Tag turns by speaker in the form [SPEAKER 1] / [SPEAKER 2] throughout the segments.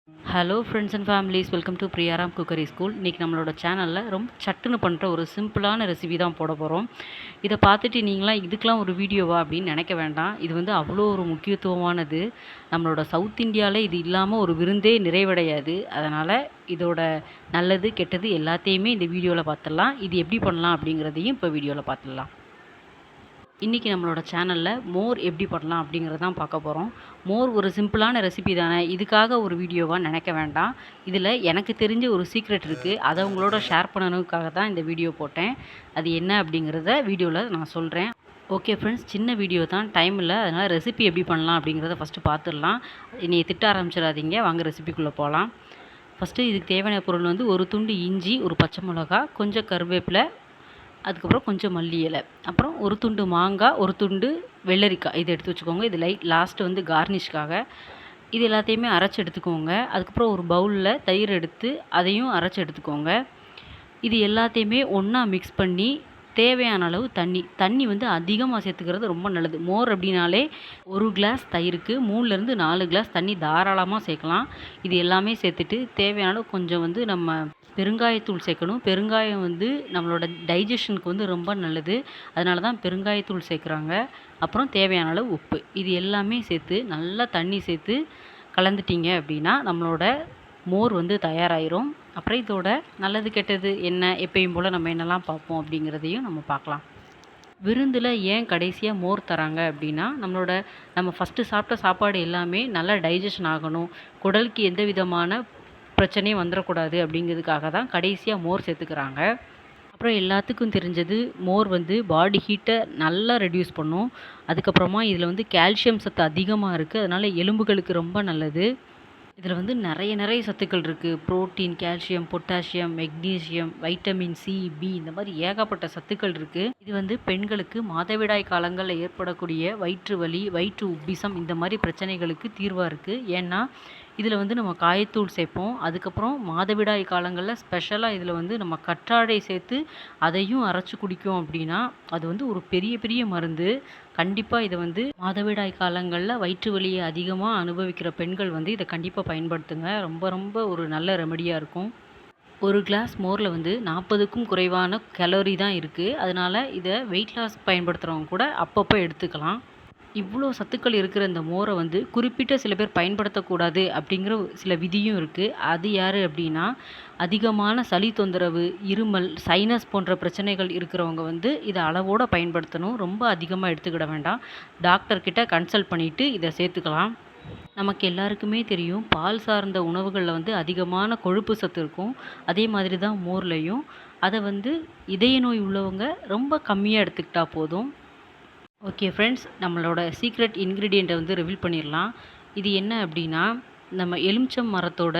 [SPEAKER 1] Hello friends and families, welcome to Priyaram cookery school. இன்றைக்கி நம்மளோட சேனலில் ரொம்ப சட்டுன்னு பண்ணுற ஒரு சிம்பிளான ரெசிபி தான் போட போகிறோம். இதை பார்த்துட்டு நீங்களாம் இதுக்கெலாம் ஒரு வீடியோவா அப்படின்னு நினைக்க வேண்டாம். இது வந்து அவ்வளோ ஒரு முக்கியத்துவமானது. நம்மளோட சவுத் இந்தியாவில் இது இல்லாமல் ஒரு விருந்தே நிறைவடையாது. அதனால் இதோட நல்லது கெட்டது எல்லாத்தையுமே இந்த வீடியோவில் பார்த்துடலாம். இது எப்படி பண்ணலாம் அப்படிங்கிறதையும் இப்போ வீடியோவில் பார்த்துடலாம். இன்றைக்கி நம்மளோட சேனலில் மோர் எப்படி பண்ணலாம் அப்படிங்கிறது தான் பார்க்க போகிறோம். மோர் ஒரு சிம்பிளான ரெசிபி தானே, இதுக்காக ஒரு வீடியோவாக நினைக்க வேண்டாம். இதில் எனக்கு தெரிஞ்ச ஒரு சீக்ரெட் இருக்குது, அதை உங்களோட ஷேர் பண்ணணுக்காக தான் இந்த வீடியோ போட்டேன். அது என்ன அப்படிங்கிறத வீடியோவில் நான் சொல்கிறேன். ஓகே ஃப்ரெண்ட்ஸ், சின்ன வீடியோ தான், டைம் இல்லை. அதனால் ரெசிபி எப்படி பண்ணலாம் அப்படிங்கிறத ஃபஸ்ட்டு பார்த்துடலாம். என்னை திட்ட ஆரம்பிச்சிடாதீங்க, வாங்க ரெசிபிக்குள்ளே போகலாம். ஃபஸ்ட்டு இதுக்கு தேவையான பொருள் வந்து ஒரு துண்டு இஞ்சி, ஒரு பச்சை மிளகா, கொஞ்சம் கருவேப்பிலை, அதுக்கப்புறம் கொஞ்சம் மல்லி இலை, அப்புறம் ஒரு துண்டு மாங்காய், ஒரு துண்டு வெள்ளரிக்காய், இது எடுத்து வச்சுக்கோங்க. இது லாஸ்ட்டு வந்து கார்னிஷ்காக. இது எல்லாத்தையுமே அரைச்சி எடுத்துக்கோங்க. அதுக்கப்புறம் ஒரு பவுலில் தயிர் எடுத்து அதையும் அரைச்சி எடுத்துக்கோங்க. இது எல்லாத்தையுமே ஒன்றா மிக்ஸ் பண்ணி தேவையான அளவு தண்ணி வந்து அதிகமாக சேர்த்துக்கிறது ரொம்ப நல்லது. மோர் அப்படின்னாலே ஒரு கிளாஸ் தயிருக்கு 3லேருந்து 4 கிளாஸ் தண்ணி தாராளமாக சேர்க்கலாம். இது எல்லாமே சேர்த்துட்டு தேவையான அளவு கொஞ்சம் வந்து நம்ம பெருங்காயத்தூள் சேர்க்கணும். பெருங்காயம் வந்து நம்மளோட டைஜஷனுக்கு வந்து ரொம்ப நல்லது. அதனால தான் பெருங்காயத்தூள் சேர்க்குறாங்க. அப்புறம் தேவையான அளவு உப்பு, இது எல்லாமே சேர்த்து நல்லா தண்ணி சேர்த்து கலந்துட்டிங்க அப்படின்னா நம்மளோட மோர் வந்து தயாராகிரும். அப்புறம் இதோட நல்லது கெட்டது என்ன, எப்பயும் போல் நம்ம என்னெல்லாம் பார்ப்போம் அப்படிங்கிறதையும் நம்ம பார்க்கலாம். விருந்தில் ஏன் கடைசியாக மோர் தராங்க அப்படின்னா, நம்ம ஃபஸ்ட்டு சாப்பிட்ட சாப்பாடு எல்லாமே நல்லா டைஜஷன் ஆகணும், குடலுக்கு எந்த விதமான பிரச்சனையும் வந்துடக்கூடாது அப்படிங்கிறதுக்காக தான் கடைசியாக மோர் சேர்த்துக்கிறாங்க. அப்புறம் எல்லாத்துக்கும் தெரிஞ்சது, மோர் வந்து பாடி ஹீட்டை நல்லா ரெடியூஸ் பண்ணும். அதுக்கப்புறமா இதில் வந்து கால்சியம் சத்து அதிகமாக இருக்குது. அதனால் எலும்புகளுக்கு ரொம்ப நல்லது. இதில் வந்து நிறைய சத்துக்கள் இருக்குது. Protein, calcium, potassium, magnesium, vitamin C, B, இந்த மாதிரி ஏகப்பட்ட சத்துக்கள் இருக்குது. இது வந்து பெண்களுக்கு மாதவிடாய் காலங்களில் ஏற்படக்கூடிய வயிற்று வலி, வயிற்று உப்பிசம், இந்த மாதிரி பிரச்சனைகளுக்கு தீர்வாக இருக்குது. ஏன்னா இதில் வந்து நம்ம காயத்தூள் சேர்ப்போம். அதுக்கப்புறம் மாதவிடாய் காலங்களில் ஸ்பெஷலாக இதில் வந்து நம்ம கற்றாழை சேர்த்து அதையும் அரைச்சி குடிக்கும் அப்படின்னா அது வந்து ஒரு பெரிய மருந்து. கண்டிப்பாக இதை வந்து மாதவிடாய் காலங்களில் வயிற்று வலியை அதிகமாக அனுபவிக்கிற பெண்கள் வந்து இதை கண்டிப்பாக பயன்படுத்துங்க. ரொம்ப ஒரு நல்ல ரெமடியாக இருக்கும். ஒரு கிளாஸ் மோரில் வந்து 40க்கும் குறைவான கலோரி தான் இருக்குது. அதனால் இதை வெயிட் லாஸ் பயன்படுத்துகிறவங்க கூட அப்பப்போ எடுத்துக்கலாம். இவ்வளோ சத்துக்கள் இருக்கிற இந்த மோரை வந்து குறிப்பிட்ட சில பேர் பயன்படுத்தக்கூடாது அப்படிங்கிற சில விதியும் இருக்குது. அது யார் அப்படின்னா, அதிகமான சளி தொந்தரவு, இருமல், சைனஸ் போன்ற பிரச்சனைகள் இருக்கிறவங்க வந்து இதை அளவோடு பயன்படுத்தணும். ரொம்ப அதிகமாக எடுத்துக்கிட வேண்டாம். டாக்டர்கிட்ட கன்சல்ட் பண்ணிவிட்டு இதை சேர்த்துக்கலாம். நமக்கு எல்லாருக்குமே தெரியும், பால் சார்ந்த உணவுகளில் வந்து அதிகமான கொழுப்பு சத்து இருக்கும். அதே மாதிரி தான் மோர்லேயும். அதை வந்து இதய நோய் உள்ளவங்க ரொம்ப கம்மியாக எடுத்துக்கிட்டால் போதும். ஓகே ஃப்ரெண்ட்ஸ், நம்மளோட சீக்ரெட் இன்க்ரீடியண்ட்டை வந்து ரிவீல் பண்ணிடலாம். இது என்ன அப்படின்னா, நம்ம எலுமிச்சம் மரத்தோட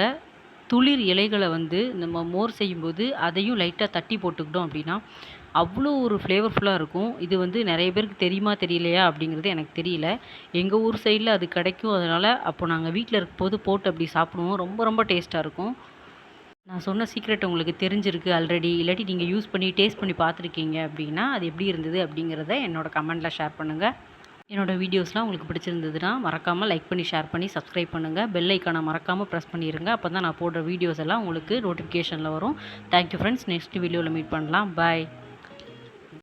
[SPEAKER 1] துளிர் இலைகளை வந்து நம்ம மோர் செய்யும்போது அதையும் லைட்டாக தட்டி போட்டுக்கிட்டோம் அப்படின்னா அவ்வளோ ஒரு ஃப்ளேவர்ஃபுல்லாக இருக்கும். இது வந்து நிறைய பேருக்கு தெரியுமா தெரியலையா அப்படிங்கிறது எனக்கு தெரியல. எங்கள் ஊர் சைடில் அது கிடைக்கும். அதனால் அப்போ நாங்கள் வீட்டில் இருக்கும்போது போட்டு அப்படி சாப்பிடுவோம். ரொம்ப டேஸ்ட்டாக இருக்கும். நான் சொன்ன சீக்ரெட் உங்களுக்கு தெரிஞ்சிருக்கு ஆல்ரெடி, இல்லாட்டி நீங்கள் யூஸ் பண்ணி டேஸ்ட் பண்ணி பார்த்துருக்கீங்க அப்படின்னா அது எப்படி இருந்தது அப்படிங்கிறத என்னோட கமெண்ட்டில் ஷேர் பண்ணுங்கள். என்னோடய வீடியோஸ்லாம் உங்களுக்கு பிடிச்சிருந்ததுன்னா மறக்காமல் லைக் பண்ணி, ஷேர் பண்ணி, சப்ஸ்கிரைப் பண்ணுங்கள். பெல் ஐக்கானை மறக்காமல் ப்ரெஸ் பண்ணிடுங்க. அப்போ தான் நான் போடுற வீடியோஸ் எல்லாம் உங்களுக்கு நோட்டிஃபிகேஷனில் வரும். Thank you friends. நெக்ஸ்ட் வீடியோவில் மீட் பண்ணலாம். பாய்.